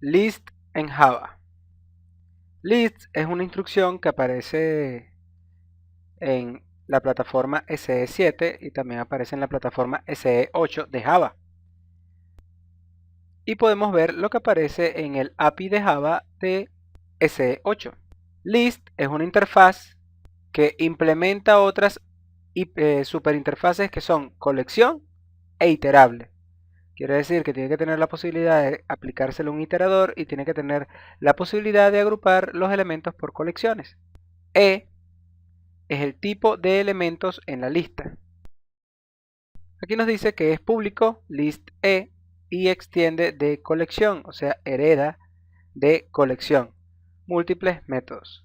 List en Java. List es una instrucción que aparece en la plataforma SE7 y también aparece en la plataforma SE8 de Java. Y podemos ver lo que aparece en el API de Java de SE8. List es una interfaz que implementa otras superinterfaces que son colección e iterable. Quiere decir que tiene que tener la posibilidad de aplicárselo a un iterador y tiene que tener la posibilidad de agrupar los elementos por colecciones. E es el tipo de elementos en la lista. Aquí nos dice que es público list E y extiende de colección, o sea, hereda de colección. Múltiples métodos.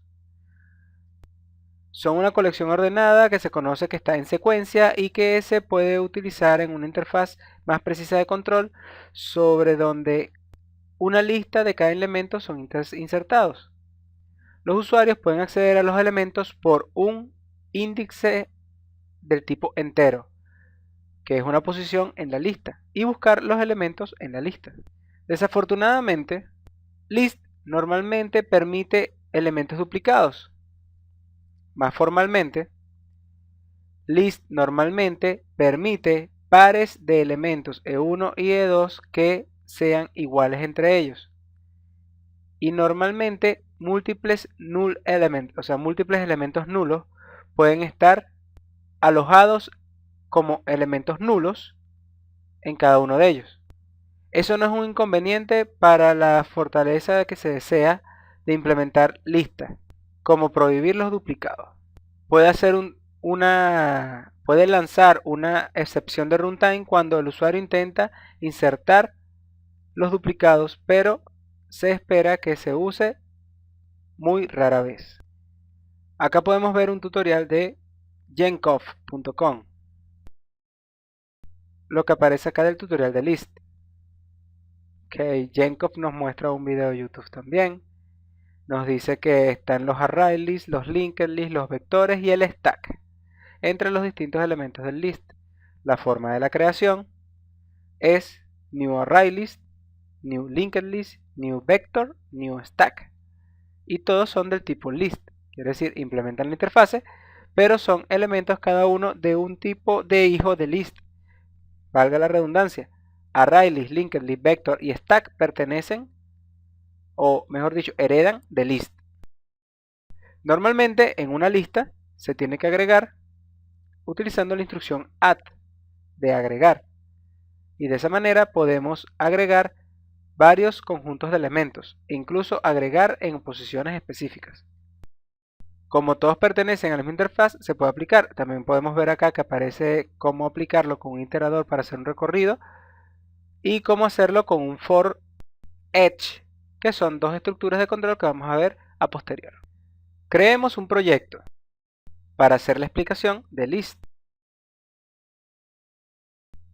Son una colección ordenada que se conoce que está en secuencia y que se puede utilizar en una interfaz más precisa de control sobre donde una lista de cada elemento son insertados. Los usuarios pueden acceder a los elementos por un índice del tipo entero, que es una posición en la lista, y buscar los elementos en la lista. Desafortunadamente, list normalmente permite elementos duplicados. Más formalmente, list normalmente permite pares de elementos E1 y E2 que sean iguales entre ellos. Y normalmente múltiples null elements, o sea, múltiples elementos nulos pueden estar alojados como elementos nulos en cada uno de ellos. Eso no es un inconveniente para la fortaleza que se desea de implementar listas, como prohibir los duplicados. Puede lanzar una excepción de runtime cuando el usuario intenta insertar los duplicados, pero se espera que se use muy rara vez. Acá podemos ver un tutorial de jenkov.com, lo que aparece acá del tutorial de list. Jenkov nos muestra un video de YouTube también. Nos dice que están los array lists, los linked lists, los vectores y el stack entre los distintos elementos del list. La forma de la creación es new array list, new linked list, new vector, new stack. Y todos son del tipo list. Quiere decir, implementan la interfase, pero son elementos cada uno de un tipo de hijo de list. Valga la redundancia. Array list, linked list, vector y stack pertenecen, o mejor dicho, heredan de list. Normalmente en una lista se tiene que agregar utilizando la instrucción add de agregar. Y de esa manera podemos agregar varios conjuntos de elementos e incluso agregar en posiciones específicas. Como todos pertenecen a la misma interfaz, se puede aplicar. También podemos ver acá que aparece cómo aplicarlo con un iterador para hacer un recorrido y cómo hacerlo con un for each, que son dos estructuras de control que vamos a ver a posterior. Creemos un proyecto para hacer la explicación de list.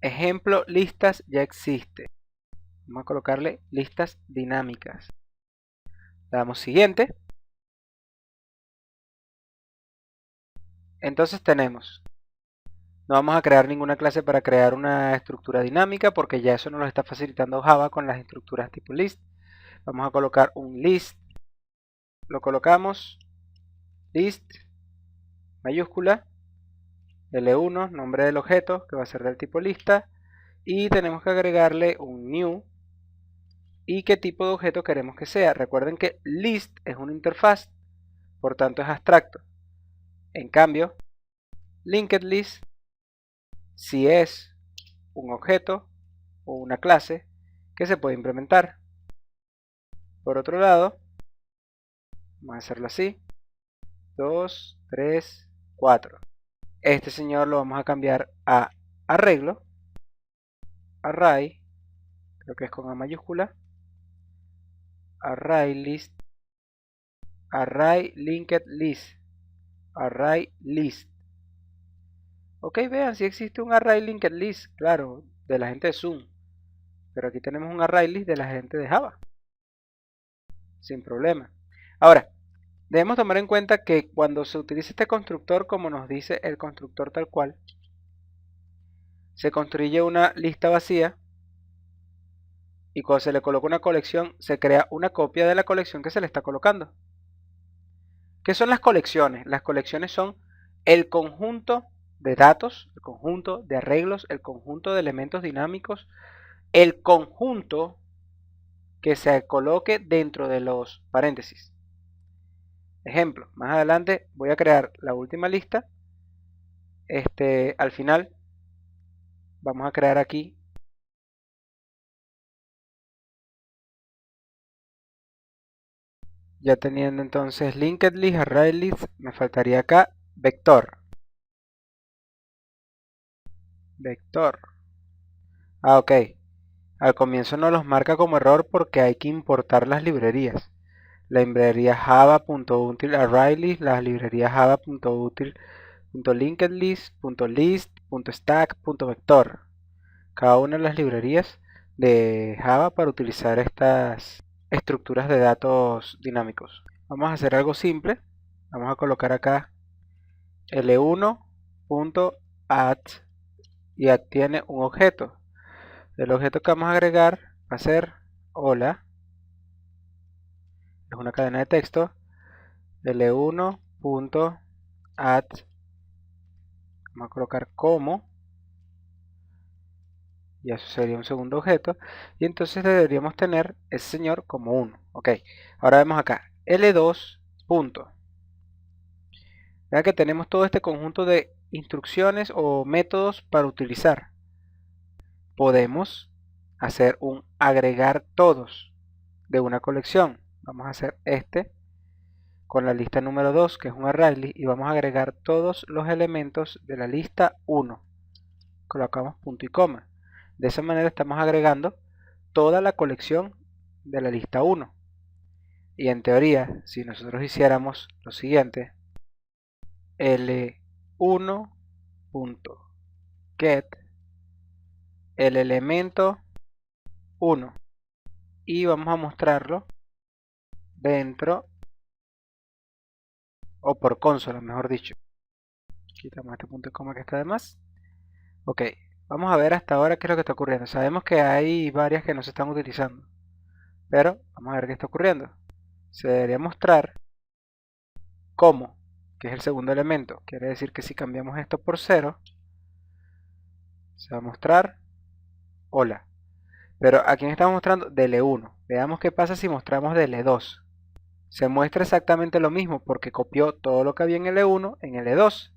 Ejemplo, listas ya existe. Vamos a colocarle listas dinámicas. Le damos siguiente. Entonces tenemos, no vamos a crear ninguna clase para crear una estructura dinámica porque ya eso nos lo está facilitando Java con las estructuras tipo list. Vamos a colocar un list, lo colocamos, list, mayúscula, L1, nombre del objeto que va a ser del tipo lista, y tenemos que agregarle un new y qué tipo de objeto queremos que sea. Recuerden que list es una interfaz, por tanto es abstracto. En cambio, linked list si es un objeto o una clase que se puede implementar. Por otro lado, vamos a hacerlo así, 2, 3, 4. Este señor lo vamos a cambiar a arreglo, array, creo que es con A mayúscula, array list, array linked list, array list. Ok, vean, si existe un array linked list, claro, de la gente de Zoom, pero aquí tenemos un array list de la gente de Java, sin problema. Ahora, debemos tomar en cuenta que cuando se utiliza este constructor, como nos dice el constructor tal cual, se construye una lista vacía y cuando se le coloca una colección se crea una copia de la colección que se le está colocando. ¿Qué son las colecciones? Las colecciones son el conjunto de datos, el conjunto de arreglos, el conjunto de elementos dinámicos, el conjunto que se coloque dentro de los paréntesis. Ejemplo, más adelante voy a crear la última lista. Al final vamos a crear aquí ya teniendo entonces linked list, array list, me faltaría acá vector. Ok, al comienzo no los marca como error porque hay que importar las librerías. La librería java.util.arraylist, las librerías java.util.linkedlist.list.stack.vector. Cada una de las librerías de Java para utilizar estas estructuras de datos dinámicos. Vamos a hacer algo simple. Vamos a colocar acá l1.add y tiene un objeto. El objeto que vamos a agregar va a ser hola. Es una cadena de texto. l1.add. Vamos a colocar como. Y eso sería un segundo objeto. Y entonces deberíamos tener ese señor como 1. Ok. Ahora vemos acá. L2. Vean que tenemos todo este conjunto de instrucciones o métodos para utilizar. Podemos hacer un agregar todos de una colección. Vamos a hacer con la lista número 2, que es un array list, y vamos a agregar todos los elementos de la lista 1. Colocamos punto y coma. De esa manera estamos agregando toda la colección de la lista 1. Y en teoría, si nosotros hiciéramos lo siguiente, L1.get el elemento 1 y vamos a mostrarlo dentro o por consola, mejor dicho. Quitamos este punto y coma que está de más. Ok, vamos a ver hasta ahora qué es lo que está ocurriendo. Sabemos que hay varias que no se están utilizando, pero vamos a ver qué está ocurriendo. Se debería mostrar como, que es el segundo elemento. Quiere decir que si cambiamos esto por 0, se va a mostrar hola. Pero aquí estamos mostrando DL1. Veamos qué pasa si mostramos DL2. Se muestra exactamente lo mismo porque copió todo lo que había en L1 en L2.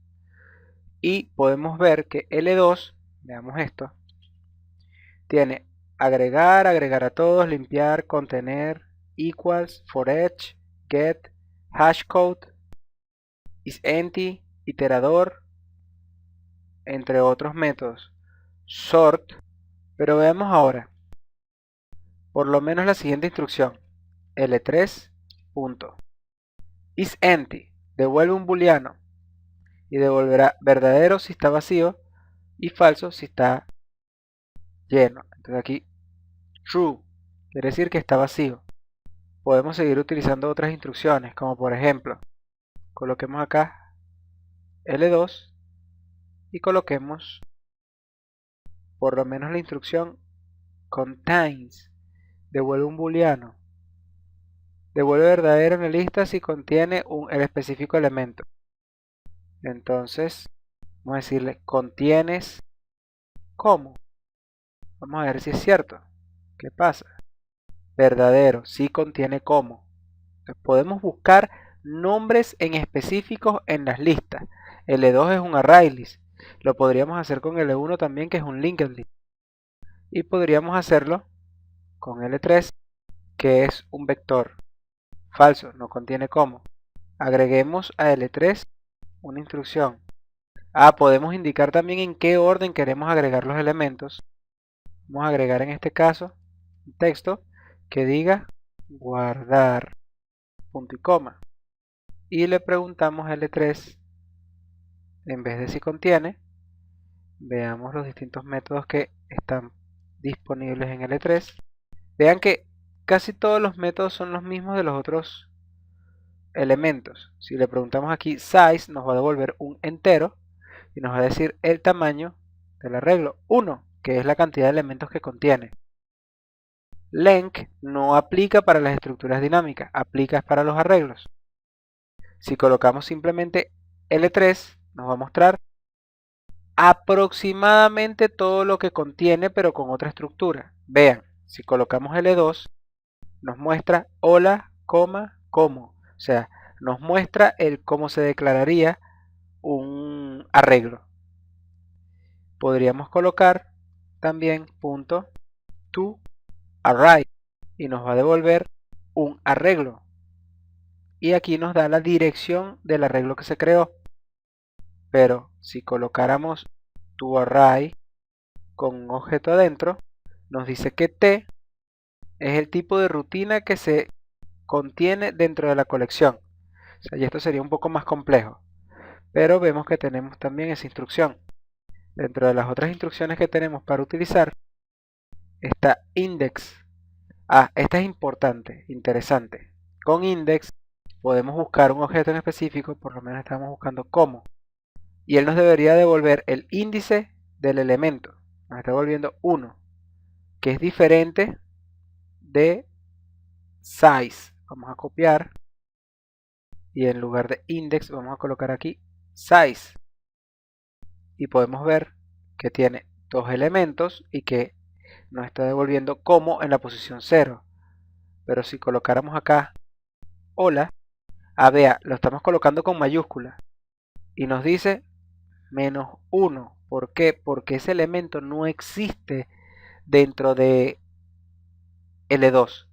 Y podemos ver que L2, veamos esto, tiene agregar, agregar a todos, limpiar, contener, equals, for each, get, hashcode, isEmpty, iterador, entre otros métodos, sort. Pero veamos ahora, por lo menos la siguiente instrucción, L3. isEmpty, devuelve un booleano y devolverá verdadero si está vacío y falso si está lleno. Entonces aquí true quiere decir que está vacío. Podemos seguir utilizando otras instrucciones, como por ejemplo, coloquemos acá L2 y coloquemos por lo menos la instrucción contains, devuelve un booleano, devuelve verdadero en la lista si contiene el específico elemento. Entonces, vamos a decirle contienes como. Vamos a ver si es cierto. ¿Qué pasa? Verdadero, si contiene como. Entonces, podemos buscar nombres en específicos en las listas. L2 es un array list. Lo podríamos hacer con L1 también, que es un linked list. Y podríamos hacerlo con L3, que es un vector. Falso, no contiene como. Agreguemos a L3 una instrucción. Podemos indicar también en qué orden queremos agregar los elementos. Vamos a agregar en este caso un texto que diga guardar punto y coma. Y le preguntamos a L3, en vez de si contiene, veamos los distintos métodos que están disponibles en L3. Vean que casi todos los métodos son los mismos de los otros elementos. Si le preguntamos aquí size, nos va a devolver un entero y nos va a decir el tamaño del arreglo 1, que es la cantidad de elementos que contiene. Lenc no aplica para las estructuras dinámicas, aplica para los arreglos. Si colocamos simplemente L3, nos va a mostrar aproximadamente todo lo que contiene, pero con otra estructura. Vean, si colocamos L2, nos muestra hola, coma, como. O sea, nos muestra el cómo se declararía un arreglo. Podríamos colocar también punto to array y nos va a devolver un arreglo. Y aquí nos da la dirección del arreglo que se creó. Pero si colocáramos toArray con un objeto adentro, nos dice que T es el tipo de rutina que se contiene dentro de la colección. O sea, y esto sería un poco más complejo. Pero vemos que tenemos también esa instrucción. Dentro de las otras instrucciones que tenemos para utilizar está index. Esta es importante, interesante. Con index podemos buscar un objeto en específico, por lo menos estamos buscando como. Y él nos debería devolver el índice del elemento. Nos está devolviendo 1, que es diferente de size. Vamos a copiar y en lugar de index vamos a colocar aquí size. Y podemos ver que tiene dos elementos y que nos está devolviendo como en la posición 0. Pero si colocáramos acá hola, vea, lo estamos colocando con mayúscula y nos dice -1. ¿Por qué? Porque ese elemento no existe dentro de L2,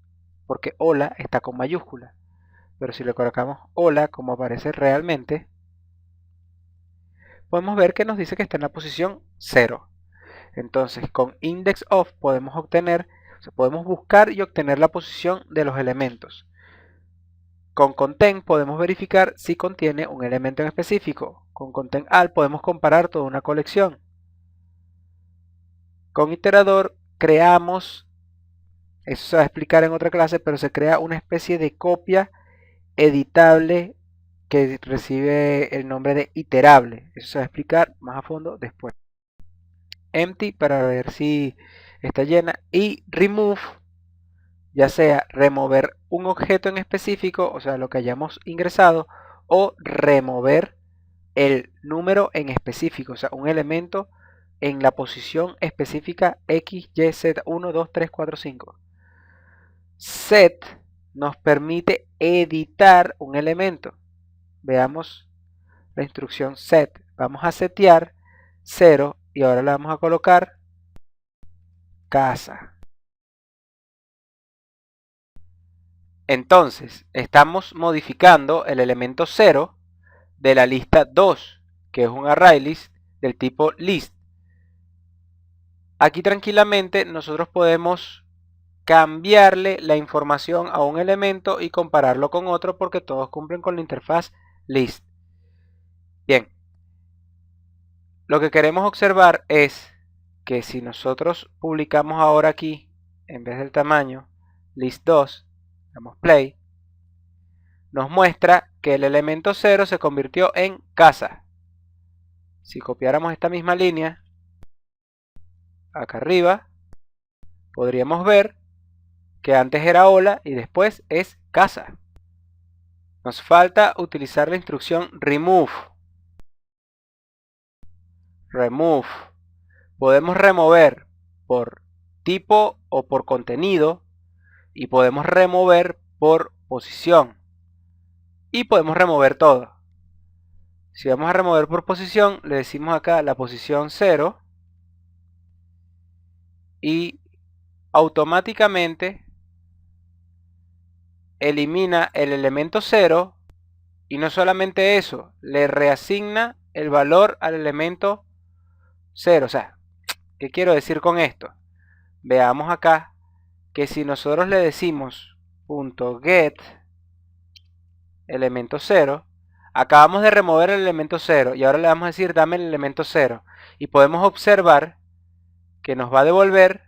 porque hola está con mayúscula. Pero si le colocamos hola como aparece realmente, podemos ver que nos dice que está en la posición 0. Entonces con index of podemos obtener, podemos buscar y obtener la posición de los elementos. Con content podemos verificar si contiene un elemento en específico. Con content all podemos comparar toda una colección. Con iterador creamos, eso se va a explicar en otra clase, pero se crea una especie de copia editable que recibe el nombre de iterable. Eso se va a explicar más a fondo después. Empty para ver si está llena y remove, ya sea remover un objeto en específico, o sea lo que hayamos ingresado, o remover el número en específico, o sea un elemento en la posición específica X, Y, Z, 1, 2, 3, 4, 5. Set nos permite editar un elemento. Veamos la instrucción set. Vamos a setear 0 y ahora le vamos a colocar casa. Entonces, estamos modificando el elemento 0 de la lista 2, que es un array list del tipo list. Aquí tranquilamente nosotros podemos cambiarle la información a un elemento y compararlo con otro porque todos cumplen con la interfaz list. Bien, lo que queremos observar es que si nosotros publicamos ahora aquí, en vez del tamaño, list2, damos play, nos muestra que el elemento 0 se convirtió en casa. Si copiáramos esta misma línea, acá arriba, podríamos ver que antes era hola y después es casa. Nos falta utilizar la instrucción remove. Remove. Podemos remover por tipo o por contenido y podemos remover por posición y podemos remover todo. Si vamos a remover por posición, le decimos acá la posición 0 y automáticamente elimina el elemento 0 y no solamente eso, le reasigna el valor al elemento 0. O sea, ¿qué quiero decir con esto? Veamos acá que si nosotros le decimos .get elemento 0, acabamos de remover el elemento 0 y ahora le vamos a decir dame el elemento 0 y podemos observar que nos va a devolver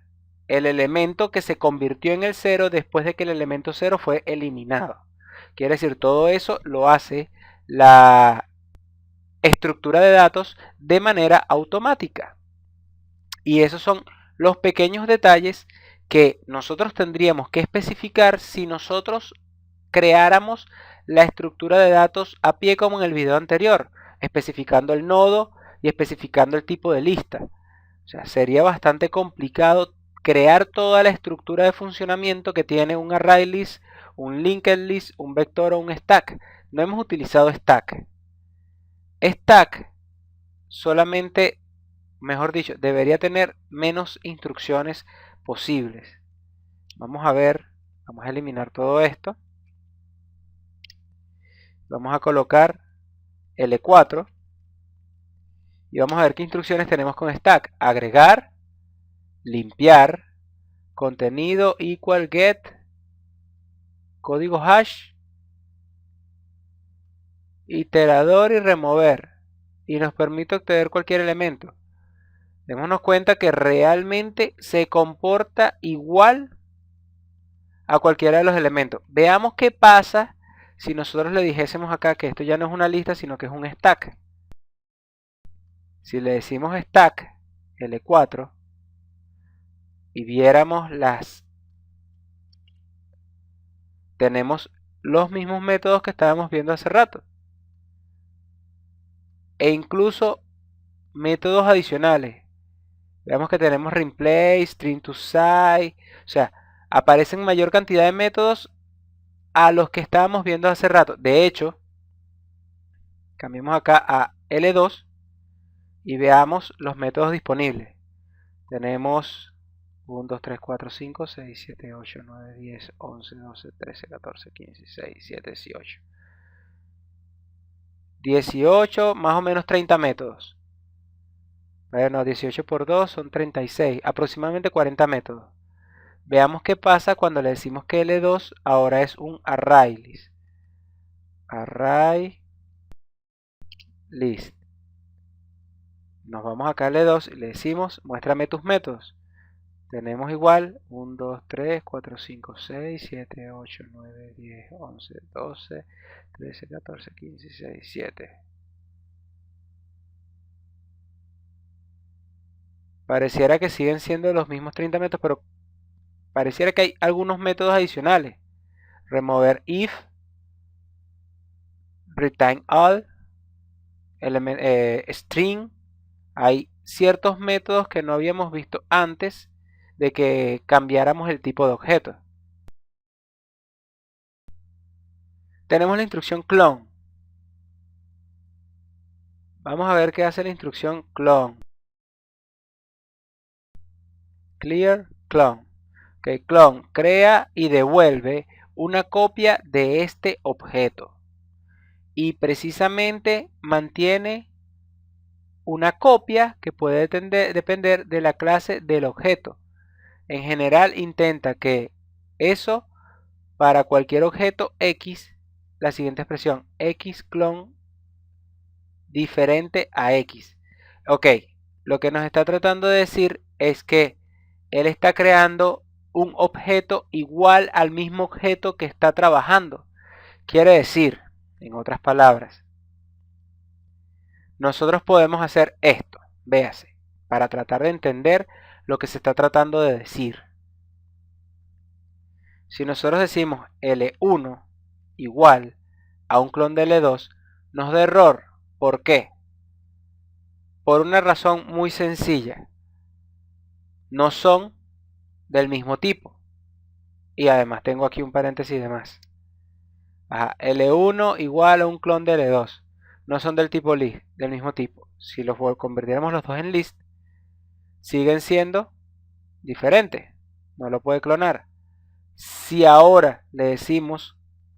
el elemento que se convirtió en el 0 después de que el elemento 0 fue eliminado. Quiere decir, todo eso lo hace la estructura de datos de manera automática. Y esos son los pequeños detalles que nosotros tendríamos que especificar si nosotros creáramos la estructura de datos a pie como en el video anterior, especificando el nodo y especificando el tipo de lista. O sea, sería bastante complicado crear toda la estructura de funcionamiento que tiene un array list, un linked list, un vector o un stack. No hemos utilizado stack. Stack solamente, mejor dicho, debería tener menos instrucciones posibles. Vamos a ver, vamos a eliminar todo esto. Vamos a colocar L4 y vamos a ver qué instrucciones tenemos con stack. Agregar, limpiar, contenido equal get, código hash, iterador y remover. Y nos permite obtener cualquier elemento. Démonos cuenta que realmente se comporta igual a cualquiera de los elementos. Veamos qué pasa si nosotros le dijésemos acá que esto ya no es una lista, sino que es un stack. Si le decimos stack L4 y viéramos tenemos los mismos métodos que estábamos viendo hace rato. E incluso métodos adicionales. Veamos que tenemos replace, string to site, o sea, aparecen mayor cantidad de métodos a los que estábamos viendo hace rato. De hecho, cambiemos acá a L2 y veamos los métodos disponibles. Tenemos 1, 2, 3, 4, 5, 6, 7, 8, 9, 10, 11, 12, 13, 14, 15, 16, 17, 18. 18, más o menos 30 métodos. Bueno, 18 por 2 son 36, aproximadamente 40 métodos. Veamos qué pasa cuando le decimos que L2 ahora es un array list. Array list. Nos vamos acá a L2 y le decimos muéstrame tus métodos. Tenemos igual 1, 2, 3, 4, 5, 6, 7, 8, 9, 10, 11, 12, 13, 14, 15, 16, 17. Pareciera que siguen siendo los mismos 30 métodos, pero pareciera que hay algunos métodos adicionales. Remover if, retain all, string. Hay ciertos métodos que no habíamos visto antes de que cambiáramos el tipo de objeto. Tenemos la instrucción clone. Vamos a ver qué hace la instrucción clone. Clear clone. Okay, clone crea y devuelve una copia de este objeto. Y precisamente mantiene una copia que puede depender de la clase del objeto. En general intenta que eso para cualquier objeto X, la siguiente expresión, X clone diferente a X. Ok, lo que nos está tratando de decir es que él está creando un objeto igual al mismo objeto que está trabajando. Quiere decir, en otras palabras, nosotros podemos hacer esto, véase, para tratar de entender lo que se está tratando de decir. Si nosotros decimos L1 igual a un clon de L2, nos da error. ¿Por qué? Por una razón muy sencilla. No son del mismo tipo. Y además tengo aquí un paréntesis de más. L1 igual a un clon de L2. No son del tipo list, del mismo tipo. Si los convirtiéramos los dos en list, siguen siendo diferentes. No lo puede clonar. Si ahora le decimos,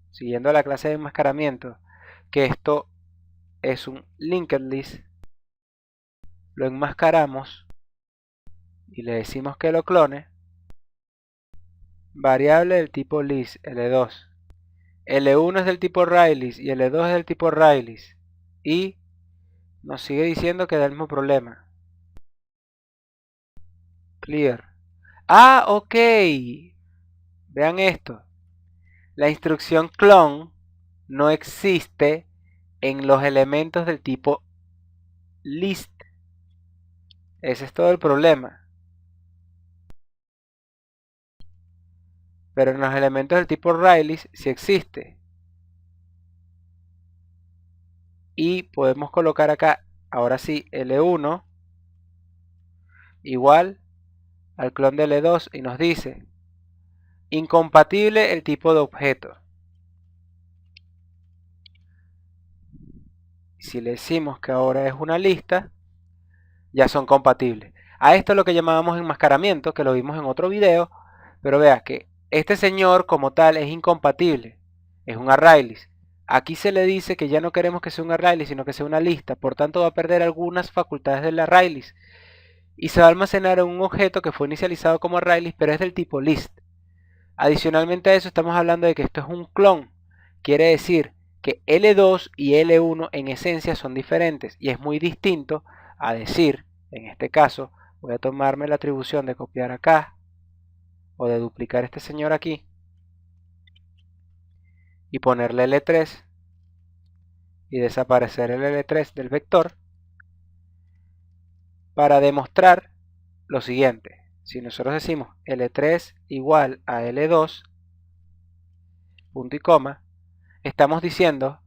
siguiendo la clase de enmascaramiento, que esto es un linked list, lo enmascaramos y le decimos que lo clone, variable del tipo list L2, L1 es del tipo arraylist y L2 es del tipo arraylist, y nos sigue diciendo que da el mismo problema. Clear. Ok, vean esto, la instrucción clone no existe en los elementos del tipo list. Ese es todo el problema. pero en los elementos del tipo Rayleigh sí existe. Y podemos colocar acá, ahora sí, L1 igual al clon de L2 y nos dice incompatible el tipo de objeto. Si le decimos que ahora es una lista, ya son compatibles. A esto es lo que llamábamos enmascaramiento, que lo vimos en otro video, pero vea que este señor como tal es incompatible, es un arraylist. Aquí se le dice que ya no queremos que sea un arraylist, sino que sea una lista, por tanto va a perder algunas facultades del arraylist y se va a almacenar en un objeto que fue inicializado como arraylist, pero es del tipo list. Adicionalmente a eso estamos hablando de que esto es un clon, quiere decir que L2 y L1 en esencia son diferentes y es muy distinto a decir, en este caso, voy a tomarme la atribución de copiar acá o de duplicar este señor aquí y ponerle L3 y desaparecer el L3 del vector para demostrar lo siguiente. Si nosotros decimos L3 igual a L2, punto y coma, estamos diciendo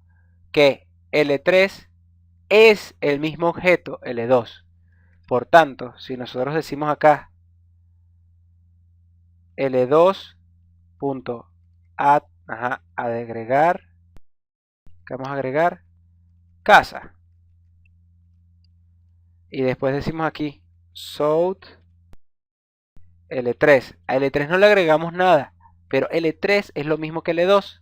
que L3 es el mismo objeto L2. Por tanto, si nosotros decimos acá L2.agregar, que vamos a agregar casa. Y después decimos aquí south L3. A L3 no le agregamos nada, pero L3 es lo mismo que L2.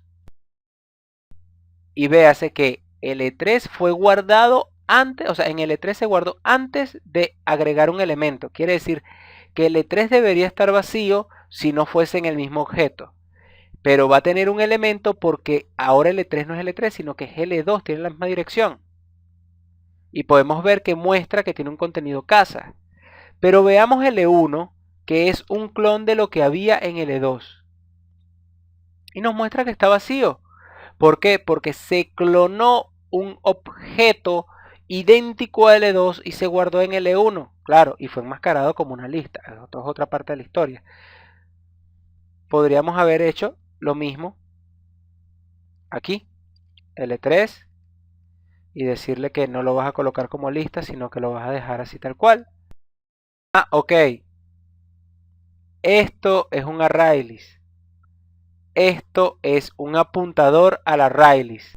Y véase que L3 fue guardado antes, o sea, en L3 se guardó antes de agregar un elemento. Quiere decir que L3 debería estar vacío si no fuese en el mismo objeto. Pero va a tener un elemento porque ahora L3 no es L3, sino que es L2, tiene la misma dirección. Y podemos ver que muestra que tiene un contenido casa. Pero veamos L1, que es un clon de lo que había en L2. Y nos muestra que está vacío. ¿Por qué? Porque se clonó un objeto idéntico a L2 y se guardó en L1. Claro, y fue enmascarado como una lista. Esto es otra parte de la historia. Podríamos haber hecho lo mismo aquí, L3, y decirle que no lo vas a colocar como lista, sino que lo vas a dejar así tal cual. Ah, ok. Esto es un arraylist. Esto es un apuntador al arraylist.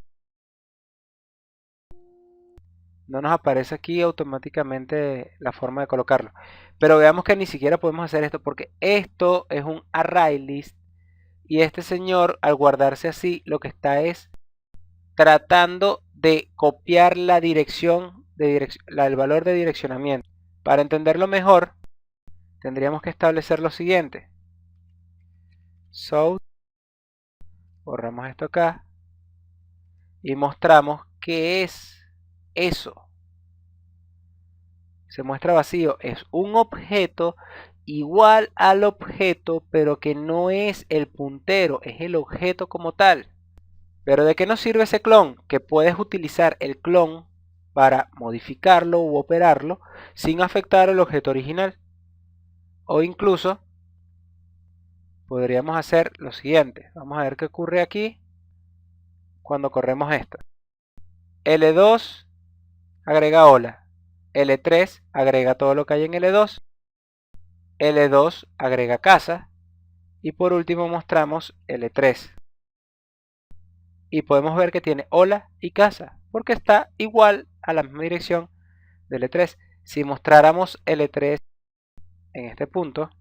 No nos aparece aquí automáticamente la forma de colocarlo. Pero veamos que ni siquiera podemos hacer esto porque esto es un arraylist y este señor al guardarse así lo que está es tratando de copiar la dirección, el valor de direccionamiento. Para entenderlo mejor tendríamos que establecer lo siguiente. So, borramos esto acá y mostramos qué es eso. Se muestra vacío, es un objeto igual al objeto, pero que no es el puntero, es el objeto como tal. Pero ¿de qué nos sirve ese clon? Que puedes utilizar el clon para modificarlo u operarlo sin afectar el objeto original. O incluso podríamos hacer lo siguiente. Vamos a ver qué ocurre aquí cuando corremos esto. L2 agrega hola. L3 agrega todo lo que hay en L2. L2 agrega casa. Y por último mostramos L3. Y podemos ver que tiene hola y casa. Porque está igual a la misma dirección de L3. Si mostráramos L3 en este punto,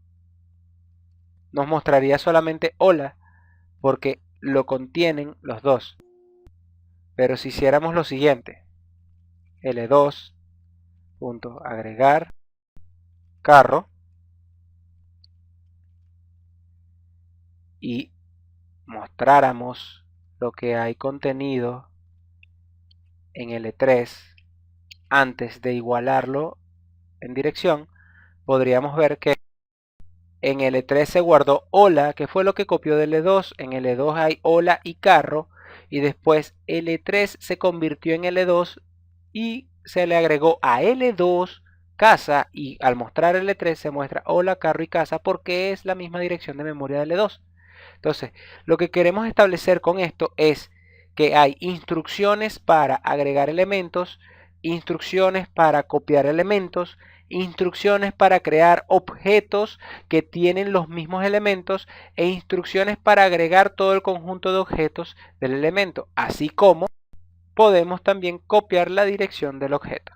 nos mostraría solamente hola. Porque lo contienen los dos. Pero si hiciéramos lo siguiente. L2 punto agregar carro y mostráramos lo que hay contenido en L3 antes de igualarlo en dirección, podríamos ver que en L3 se guardó hola, que fue lo que copió de L2, en L2 hay hola y carro, y después L3 se convirtió en L2 y se le agregó a L2 casa, y al mostrar L3 se muestra hola, carro y casa porque es la misma dirección de memoria de L2. Entonces, lo que queremos establecer con esto es que hay instrucciones para agregar elementos, instrucciones para copiar elementos, instrucciones para crear objetos que tienen los mismos elementos e instrucciones para agregar todo el conjunto de objetos del elemento, así como podemos también copiar la dirección del objeto.